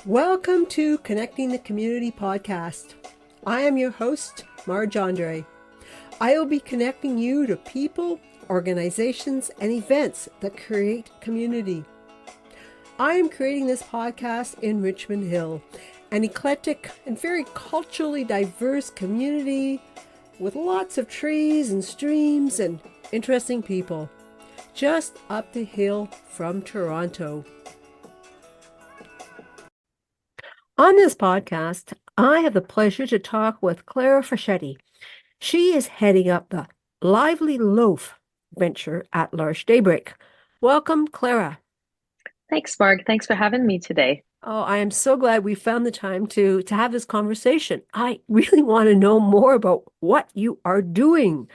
Welcome to Connecting the Community podcast. I am your host, Marge Andre. I will be connecting you to people, organizations, and events that create community. I am creating this podcast in Richmond Hill, an eclectic and very culturally diverse community with lots of trees and streams and interesting people, just up the hill from Toronto. On this podcast, I have the pleasure to talk with Clara Fraschetti. She is heading up the Lively Loaf venture at L'Arche Daybreak. Welcome, Clara. Thanks, Marg. Thanks for having me today. Oh, I am so glad we found the time to have this conversation. I really want to know more about what you are doing.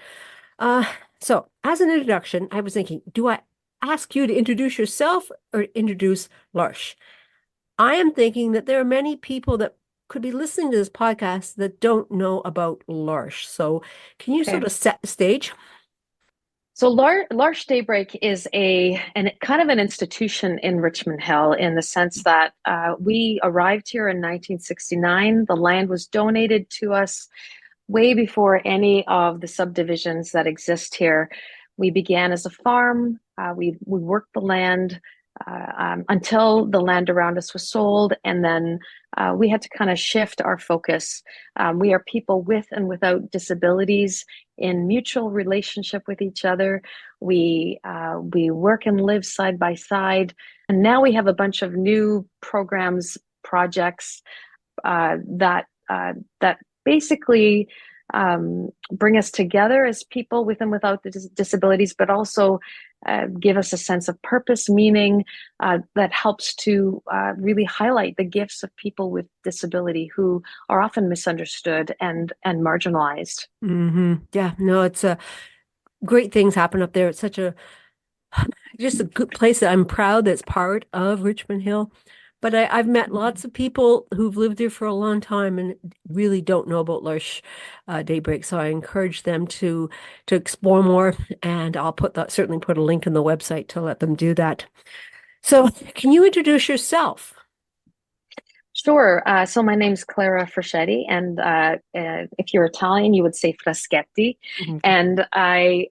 So, as an introduction, I was thinking, do I ask you to introduce yourself or introduce L'Arche? I am thinking that there are many people that could be listening to this podcast that don't know about L'Arche. So can you Okay. sort of set the stage? So L'Arche Daybreak is an kind of an institution in Richmond Hill in the sense that we arrived here in 1969. The land was donated to us way before any of the subdivisions that exist here. We began as a farm. We worked the land until the land around us was sold, and then we had to kind of shift our focus. We are people with and without disabilities in mutual relationship with each other. We work and live side by side, and now we have a bunch of new programs, projects that basically bring us together as people with and without disabilities, but also give us a sense of purpose, meaning that helps to really highlight the gifts of people with disability who are often misunderstood and marginalized. Yeah, no, it's great things happen up there. It's such a just a good place that I'm proud that's part of Richmond Hill. But I've met lots of people who've lived there for a long time and really don't know about L'Arche Daybreak. So I encourage them to explore more, and I'll certainly put a link in the website to let them do that. So can you introduce yourself? Sure. So my name's Clara Fraschetti, and if you're Italian, you would say Fraschetti. Mhm. And I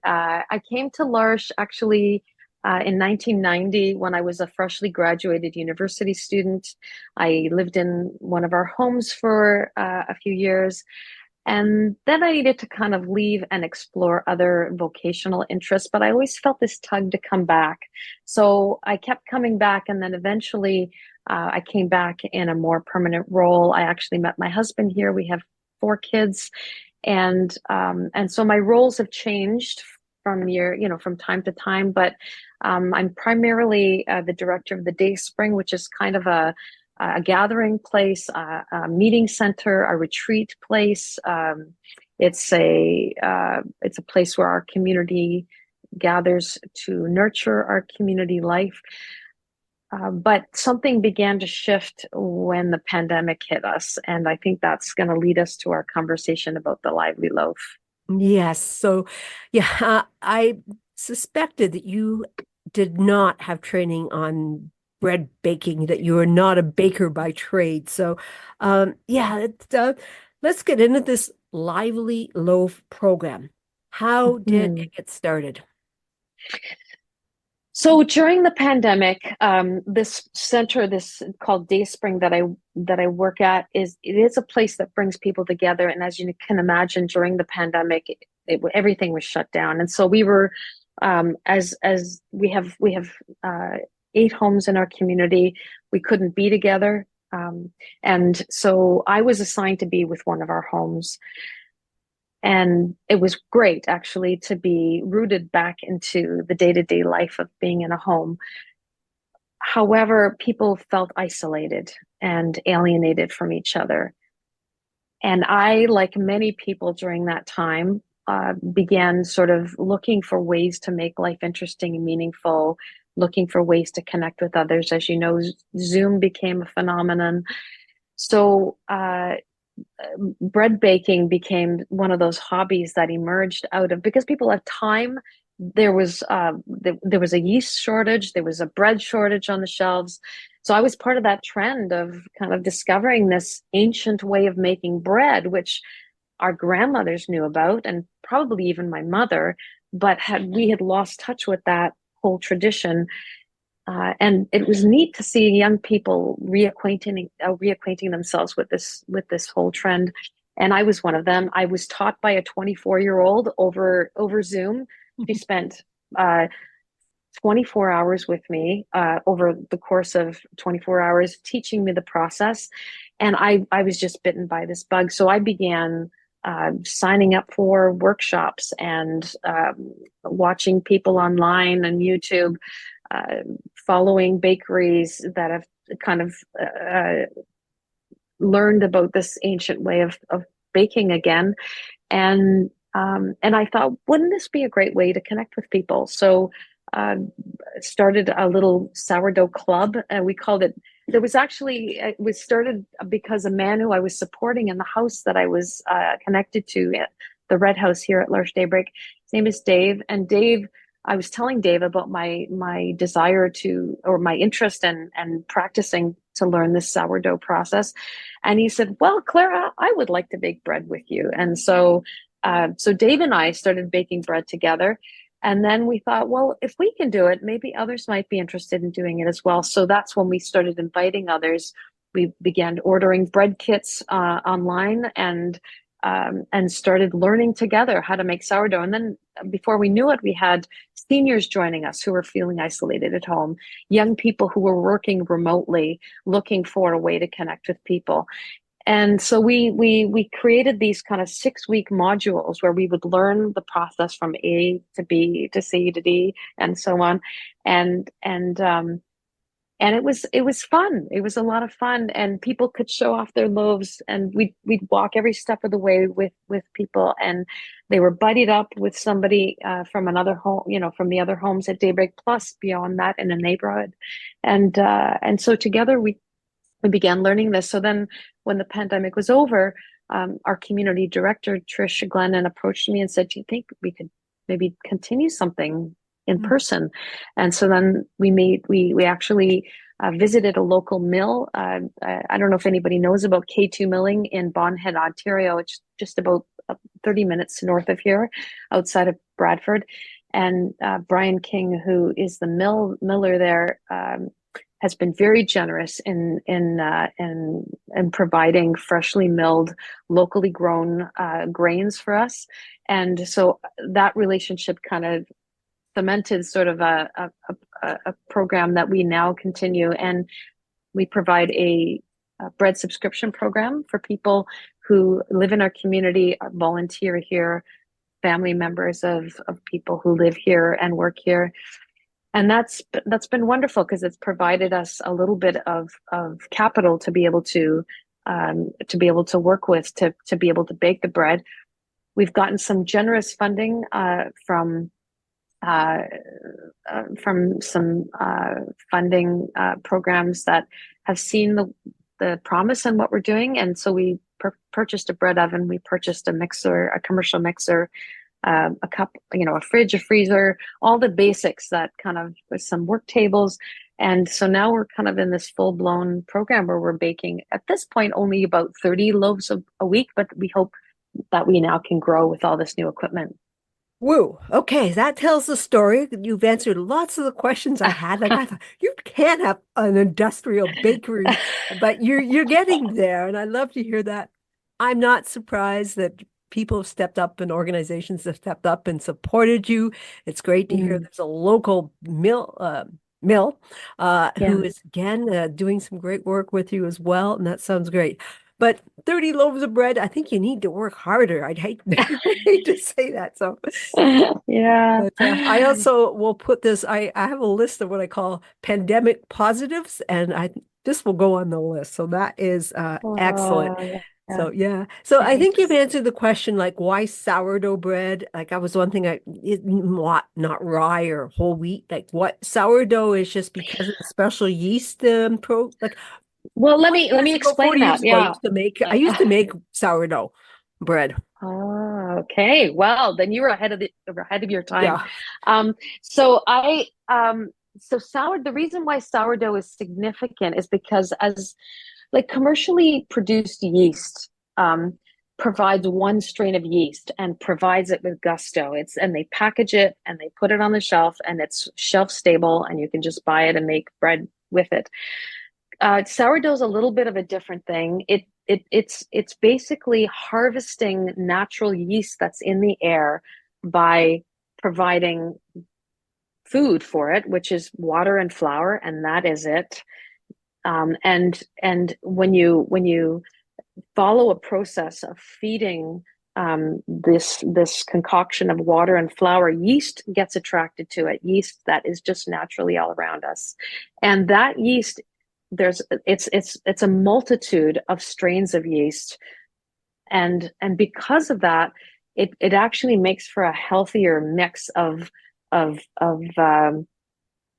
came to L'Arche actually in 1990 when I was a freshly graduated university student. I lived in one of our homes for a few years, and then I needed to kind of leave and explore other vocational interests, but I always felt this tug to come back. So I kept coming back, and then eventually I came back in a more permanent role. I actually met my husband here. We have 4 kids, and so my roles have changed from time to time. But I'm primarily the director of the Day Spring, which is kind of a gathering place, a meeting center, a retreat place. It's a place where our community gathers to nurture our community life. But something began to shift when the pandemic hit us, and I think that's going to lead us to our conversation about the Lively Loaf. Yes. So, yeah, I suspected that you did not have training on bread baking, that you are not a baker by trade. So, yeah, let's get into this Lively Loaf program. How did Hmm. it get started? So during the pandemic, this center, this called Day Spring that I work at, it is a place that brings people together. And as you can imagine, during the pandemic, everything was shut down, and so we were, as we have 8 homes in our community, we couldn't be together, and so I was assigned to be with one of our homes. And it was great actually to be rooted back into the day-to-day life of being in a home. However, people felt isolated and alienated from each other. And I, like many people during that time, began sort of looking for ways to make life interesting and meaningful, looking for ways to connect with others. As you know, Zoom became a phenomenon. So bread baking became one of those hobbies that emerged out of, because people have time there was a yeast shortage, there was a bread shortage on the shelves. So I was part of that trend of kind of discovering this ancient way of making bread, which our grandmothers knew about, and probably even my mother, but we had lost touch with that whole tradition. And it was neat to see young people reacquainting themselves with this whole trend. And I was one of them. I was taught by a 24-year-old over Zoom. She spent 24 hours with me over the course of 24 hours, teaching me the process. And I was just bitten by this bug. So I began signing up for workshops and watching people online and YouTube, following bakeries that have kind of learned about this ancient way of baking again. And I thought, wouldn't this be a great way to connect with people? So started a little sourdough club, and we called it. It was started because a man who I was supporting in the house that I was connected to, the Red House here at L'Arche Daybreak. His name is Dave, and I was telling Dave about my desire or my interest in practicing to learn this sourdough process, and he said, "Well, Clara, I would like to bake bread with you." And so Dave and I started baking bread together. And then we thought, well, if we can do it, maybe others might be interested in doing it as well. So that's when we started inviting others. We began ordering bread kits online and started learning together how to make sourdough. And then before we knew it, we had seniors joining us who were feeling isolated at home, young people who were working remotely, looking for a way to connect with people. And so we created these kind of 6-week modules where we would learn the process from A to B to C to D and so on. And it was fun. It was a lot of fun, and people could show off their loaves, and we'd walk every step of the way with people, and they were buddied up with somebody from another home, from the other homes at Daybreak, plus beyond that in a neighborhood. And so together we began learning this. So then when the pandemic was over, our community director, Trish Glennon, approached me and said, "Do you think we could maybe continue something in person?" And so then we actually visited a local mill. I don't know if anybody knows about K2 Milling in Bonhead, Ontario. It's just about 30 minutes north of here, outside of Bradford. And Brian King, who is the miller there, has been very generous in providing freshly milled, locally grown grains for us. And so that relationship kind of cemented sort of a program that we now continue. And we provide a bread subscription program for people who live in our community, volunteer here, family members of people who live here and work here. And that's been wonderful because it's provided us a little bit of capital to be able to work with, to be able to bake the bread. We've gotten some generous funding from some funding programs that have seen the promise in what we're doing, and so we purchased a bread oven, we purchased a mixer, a commercial mixer, a cup, a fridge, a freezer, all the basics that kind of, with some work tables. And so now we're kind of in this full-blown program where we're baking at this point only about 30 loaves a week, but we hope that we now can grow with all this new equipment. Woo. Okay, that tells the story. You've answered lots of the questions I had. Like I thought, you can't have an industrial bakery, but you're getting there, and I love to hear that. I'm not surprised that people have stepped up and organizations have stepped up and supported you. It's great to hear there's a local mill who is again doing some great work with you as well, and that sounds great. But 30 loaves of bread, I think you need to work harder. I'd hate to say that. So, Yeah. but I also will put this, I have a list of what I call pandemic positives, and this will go on the list. So that is excellent. Yeah. So, yeah. So I think you've Thanks. answered the question, like, why sourdough bread? Like, that was one thing not rye or whole wheat. Like, what sourdough is just because of the special yeast like, Well, let 20 me years ago, explain 40 years that. ago, Yeah. I used to make sourdough bread. Okay. Well, then you were ahead of your time. Yeah. Um, so I so sour the reason why sourdough is significant is because as like commercially produced yeast provides one strain of yeast and provides it with gusto. It's and they package it and they put it on the shelf and it's shelf stable and you can just buy it and make bread with it. Sourdough is a little bit of a different thing. It's basically harvesting natural yeast that's in the air by providing food for it, which is water and flour, and that is it. And when you follow a process of feeding this concoction of water and flour, yeast gets attracted to it. Yeast that is just naturally all around us, and that yeast it's a multitude of strains of yeast, and because of that, it actually makes for a healthier mix of of um,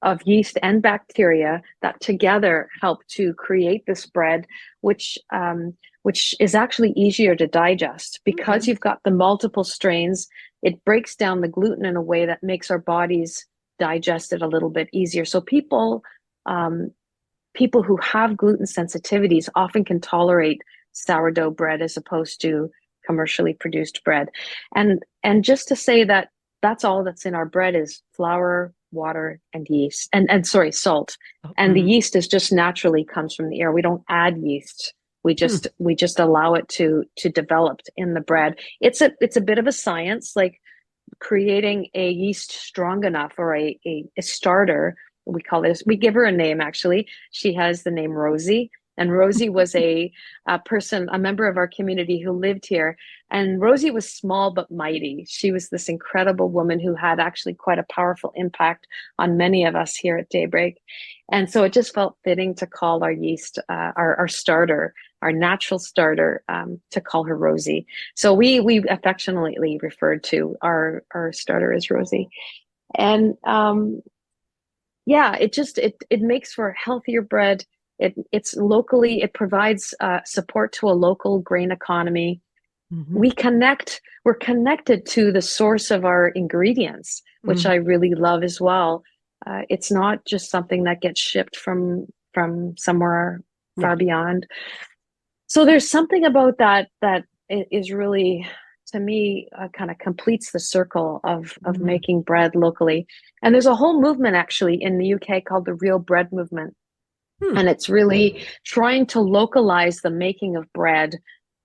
of yeast and bacteria that together help to create this bread, which is actually easier to digest because Okay. you've got the multiple strains. It breaks down the gluten in a way that makes our bodies digest it a little bit easier. So um, people who have gluten sensitivities often can tolerate sourdough bread as opposed to commercially produced bread. And just to say that that's all that's in our bread is flour, water, and yeast, and sorry, salt. And the Mm. yeast is just naturally comes from the air. We don't add yeast. We Hmm. just allow it to develop in the bread. It's a bit of a science, like creating a yeast strong enough or a starter. We call this, we give her a name actually. She has the name Rosie. And Rosie was a person, a member of our community who lived here. And Rosie was small but mighty. She was this incredible woman who had actually quite a powerful impact on many of us here at Daybreak. And so it just felt fitting to call our yeast, our starter, our natural starter, to call her Rosie. So we affectionately referred to our starter as Rosie, and yeah, it makes for healthier bread. It provides support to a local grain economy. Hmm. We're connected to the source of our ingredients, which Mm. I really love as well. It's not just something that gets shipped from somewhere Yeah. far beyond. So there's something about that is really, to me, kind of completes the circle of Mm. making bread locally. And there's a whole movement actually in the UK called the Real Bread Movement, Hmm. and it's really trying to localize the making of bread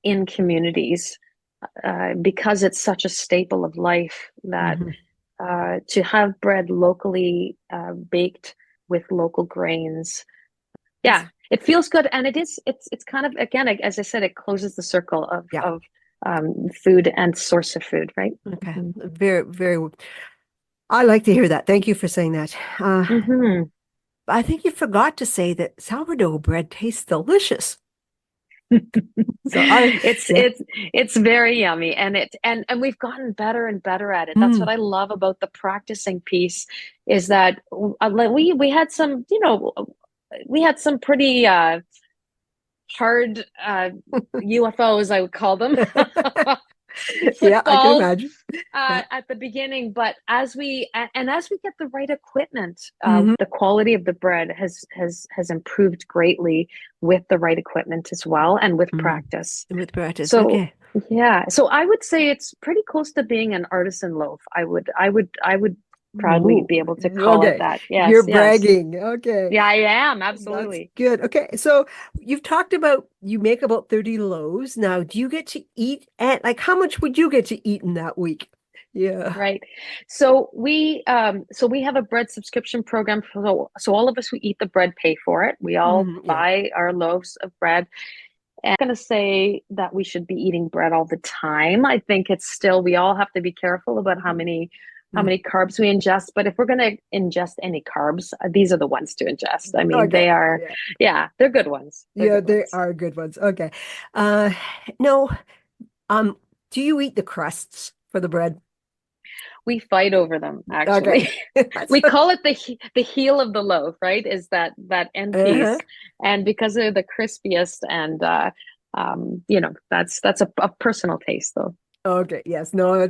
in communities, because it's such a staple of life that Hmm. to have bread locally baked with local grains, That's yeah, it feels good, and it's kind of, again, as I said, it closes the circle yeah. of food and source of food, right? Okay. Mm-hmm. Very, very. I like to hear that. Thank you for saying that. Mm-hmm. I think you forgot to say that sourdough bread tastes delicious. So It's yeah. it's it's very yummy, and and we've gotten better and better at it. That's Mm. what I love about the practicing piece, is that like we had some, we had some pretty hard UFOs, I would call them. Yeah, I can Footballs imagine. Yeah. at the beginning, but as we get the right equipment, Hmm. the quality of the bread has improved greatly with the right equipment as well, and with Mm. practice. With practice. So Okay. yeah, so I would say it's pretty close to being an artisan loaf. I would proudly Ooh, be able to call it okay. that. You're Yes, yes. bragging. Okay. Yeah, I am, That's absolutely. good. Okay. So you've talked about you make about 30 loaves. Now, do you get to eat and like how much would you get to eat in that week? Yeah. Right. So we have a bread subscription program, so all of us who eat the bread pay for it. We all Mhm. Yeah. buy our loaves of bread. And I'm going to say that we should be eating bread all the time. I think it's still, we all have to be careful about how Mm. many carbs we ingest. But if we're going to ingest any carbs, these are the ones to ingest. I mean, Okay. they are, Yeah. yeah, they're good ones. They're Yeah, good they ones. are good ones. Okay. Uh no, um, do you eat the crusts for the bread? We fight over them, Okay. actually. That's We call it the heel of the loaf, right? Is that end uh-huh. piece, and because they're the crispiest, and that's a personal taste, though. Okay, yes, no,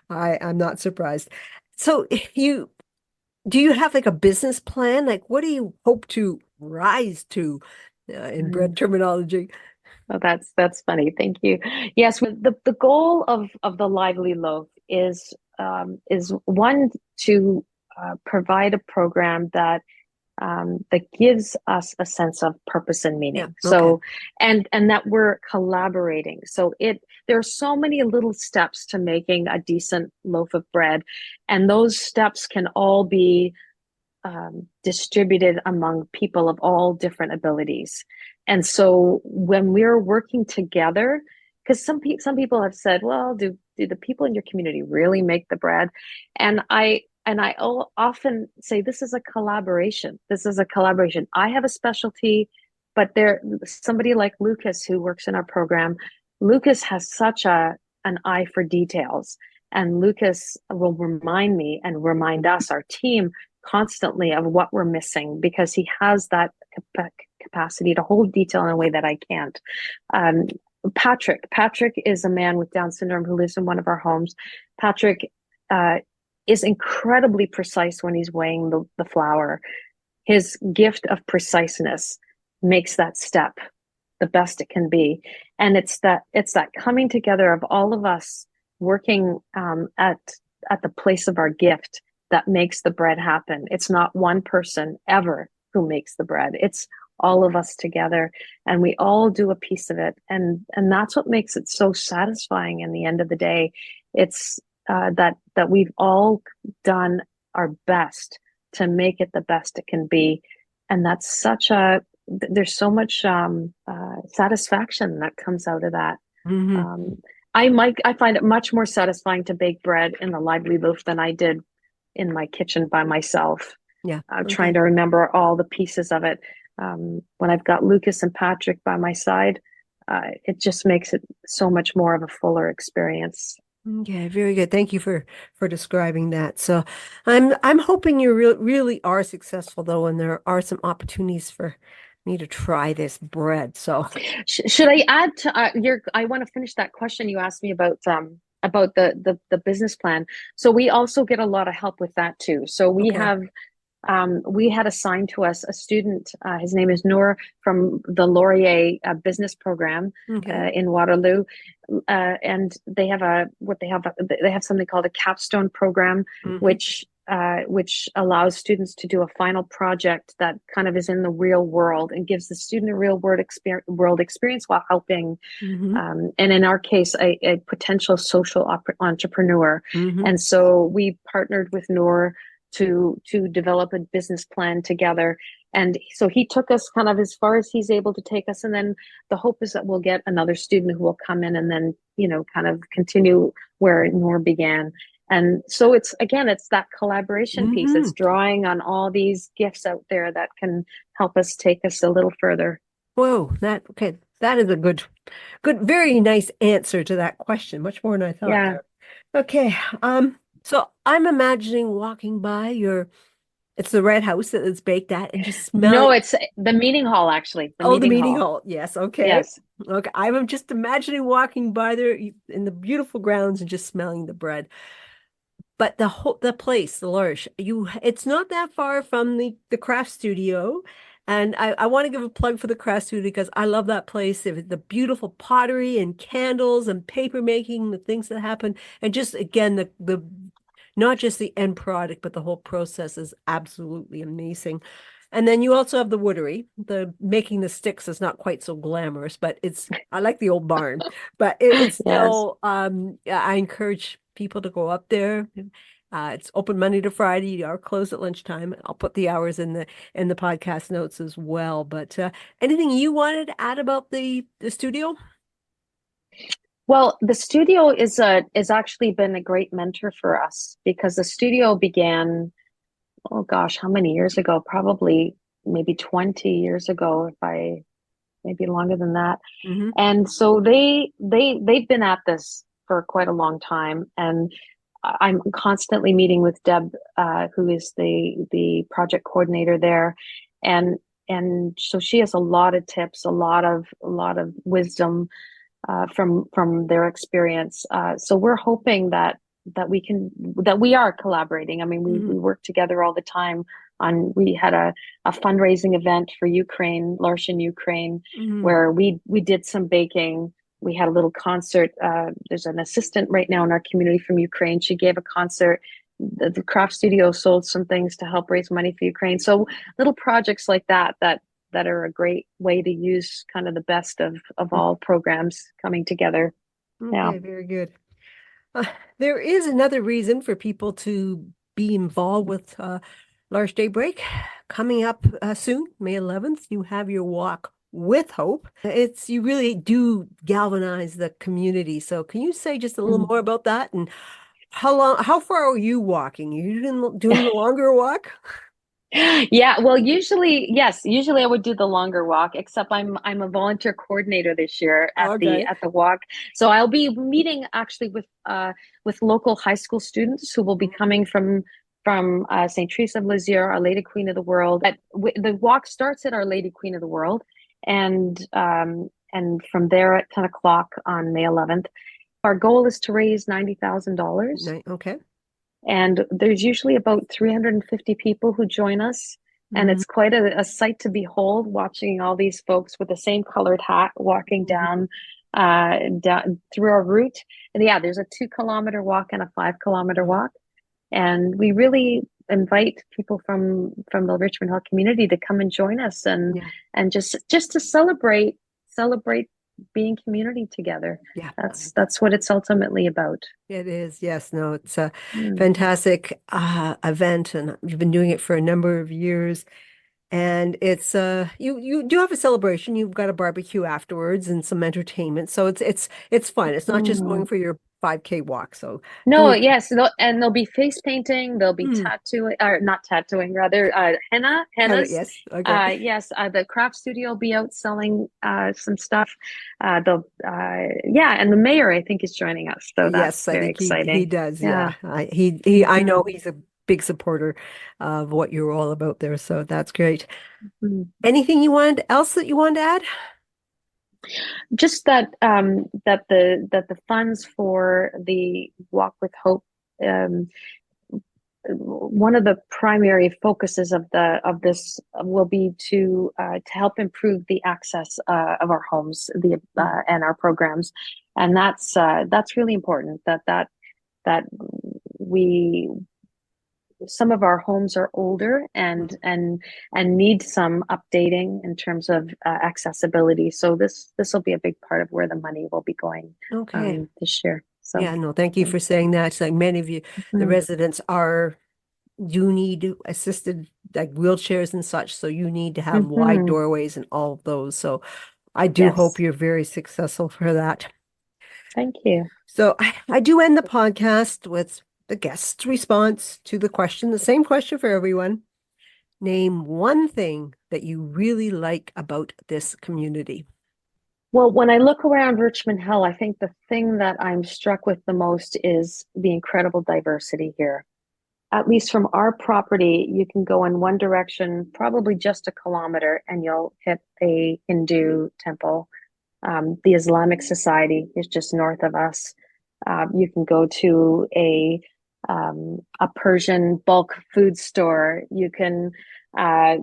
I'm not surprised. So you do you have like a business plan? Like what do you hope to rise to in bread Mm. terminology? Oh, that's funny. Thank you. Yes, the goal of the Lively Loaf is one to provide a program that gives us a sense of purpose and Yeah, meaning. okay. So, and that we're collaborating. So there are so many little steps to making a decent loaf of bread, and those steps can all be distributed among people of all different abilities. And so when we're working together, because some people have said, well, do the people in your community really make the bread? And I often say this is a collaboration. This is a collaboration. I have a specialty, but there somebody like Lucas who works in our program. Lucas has such an eye for details, and Lucas will remind me and remind us, our team, constantly of what we're missing because he has that capacity to hold detail in a way that I can't. Um, Patrick is a man with Down syndrome who lives in one of our homes. Patrick uh, is incredibly precise when he's weighing the flour. His gift of preciseness makes that step the best it can be, and it's that coming together of all of us working at the place of our gift that makes the bread happen. It's not one person ever who makes the bread. It's all of us together, and we all do a piece of it, and that's what makes it so satisfying in the end of the day. It's that we've all done our best to make it the best it can be, and that's such a there's so much satisfaction that comes out of that. Hmm. Um, I find it much more satisfying to bake bread in the Lively Loaf than I did in my kitchen by myself, Yeah, trying okay. to remember all the pieces of it. When I've got Lucas and Patrick by my side, it just makes it so much more of a fuller experience. Okay, very good. Thank you for describing that. So I'm hoping you really are successful though, and there are some opportunities for me to try this bread. So Should I add to your? I want to finish that question you asked me about the business plan. So we also get a lot of help with that too. So okay. we had assigned to us a student. His name is Noor from the Laurier business program Okay. in Waterloo, and they have something called a capstone program, Hmm. which allows students to do a final project that kind of is in the real world and gives the student a real world experience while helping, Hmm. and in our case, a potential social entrepreneur. Hmm. And so we partnered with Noor to develop a business plan together. And so he took us kind of as far as he's able to take us. And then the hope is that we'll get another student who will come in and then, kind of continue where Noor began. And so it's that collaboration piece. It's Hmm. drawing on all these gifts out there that can help us take us a little further. Whoa, that okay. That is a very nice answer to that question. Much more than I thought Yeah. there. Okay. So I'm imagining walking by it's the red house that it's baked at and just No, smelling. it's the meeting hall, actually, the Oh, the meeting meeting hall. hall. Yes, okay. Yes. Okay. I'm just imagining walking by there in the beautiful grounds and just smelling the bread. But the place, the L'Arche, it's not that far from the craft studio. And I want to give a plug for the craft studio because I love that place. The beautiful pottery and candles and paper making, the things that happen. And just again, the not just the end product, but the whole process is absolutely amazing. And then you also have the woodery. The making the sticks is not quite so glamorous, but I like the old barn, but it's Yes. still yeah, I encourage people to go up there. It's open Monday to Friday. You are closed at lunchtime. I'll put the hours in the podcast notes as well. But anything you wanted to add about the studio? Well, the studio is actually been a great mentor for us because the studio began, oh gosh, how many years ago? Probably maybe 20 years ago, if I maybe longer than that. Hmm. And so they've been at this for quite a long time. And I'm constantly meeting with Deb, who is the project coordinator there, and so she has a lot of tips, a lot of wisdom, from their experience. So we're hoping that we are collaborating. I mean, we work together all the time. We had a fundraising event for Ukraine, L'Arche in Ukraine, where we did some baking. We had a little concert. There's an assistant right now in our community from Ukraine. She gave a concert. The craft studio sold some things to help raise money for Ukraine. So little projects like that are a great way to use kind of the best of all programs coming together. Okay, Yeah. very good. There is another reason for people to be involved with L'Arche Daybreak. Coming up soon, May 11th, you have your walk with hope. You really do galvanize the community. So can you say just a little more about that, and how far are you walking? Are you doing the longer walk? Yeah, well, usually I would do the longer walk, except I'm a volunteer coordinator this year Okay. at the walk. So I'll be meeting actually with local high school students who will be coming from St. Teresa of Lisieux, Our Lady Queen of the World. The walk starts at Our Lady Queen of the World, and from there at 10 o'clock on May 11th, our goal is to raise $90,000. Okay. And there's usually about 350 people who join us. And it's quite a sight to behold, watching all these folks with the same colored hat walking down through our route. And yeah, there's a 2-kilometer walk and a 5-kilometer walk. And we really invite people from the Richmond Hill community to come and join us and just to celebrate being community together. Yeah. That's what it's ultimately about. It is. Yes. No, it's a fantastic event, and you've been doing it for a number of years. And it's you do have a celebration. You've got a barbecue afterwards and some entertainment. So it's fun. It's not just going for your 5K walk. So No, doing yes, and there'll be face painting, there'll be tattooing, or not tattooing, rather, hennas. yes. Okay. Yes, the craft studio will be out selling some stuff. Yeah, and the mayor, I think, is joining us, so that's Yes, I very think he exciting. does. Yeah. Yeah. I know he's a big supporter of what you're all about there. So that's great. Mhm. Anything else that you wanted to add? Just that the funds for the Walk with Hope, one of the primary focuses of this will be to help improve the access of our homes, and our programs, and that's really important. That we some of our homes are older and need some updating in terms of accessibility. So this will be a big part of where the money will be going Okay. this year. So Yeah, no, thank you for saying that. It's like many of you, the residents do need assisted like wheelchairs and such. So you need to have wide doorways and all of those. So I do hope Yes, you're very successful for that. thank you. So I do end the podcast with the guest's response to the same question for everyone. Name one thing that you really like about this community. Well, when I look around Richmond Hill, I think the thing that I'm struck with the most is the incredible diversity here. At least from our property, you can go in one direction, probably just a kilometer, and you'll hit a Hindu temple. The Islamic Society is just north of us. You can go to a Persian bulk food store. You can, I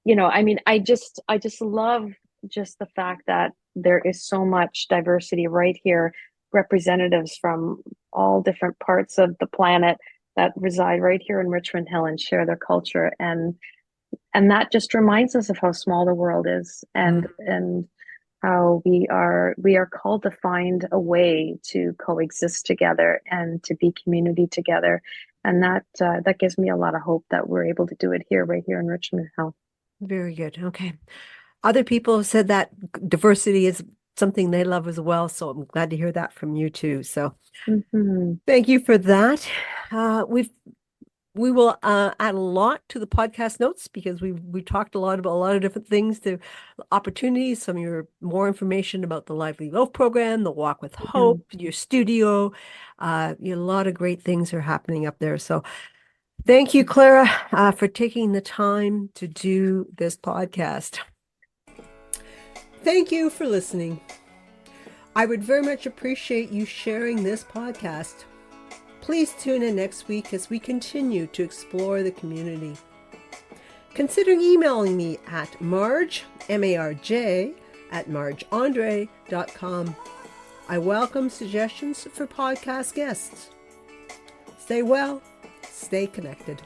mean, I just love just the fact that there is so much diversity right here, representatives from all different parts of the planet that reside right here in Richmond Hill and share their culture, and that just reminds us of how small the world is, and how we are called to find a way to coexist together and to be community together, and that gives me a lot of hope that we're able to do it here right here in Richmond Hill. Very good. Okay. Other people have said that diversity is something they love as well. So I'm glad to hear that from you too. So thank you for that. We will add a lot to the podcast notes because we talked a lot about a lot of different things, to opportunities, some of your more information about the Lively Loaf program, the Walk with Hope, your studio. A lot of great things are happening up there. So thank you, Clara, for taking the time to do this podcast. Thank you for listening. I would very much appreciate you sharing this podcast. Please tune in next week as we continue to explore the community. Consider emailing me at Marj, M-A-R-J, at marjandre.com. I welcome suggestions for podcast guests. Stay well, stay connected.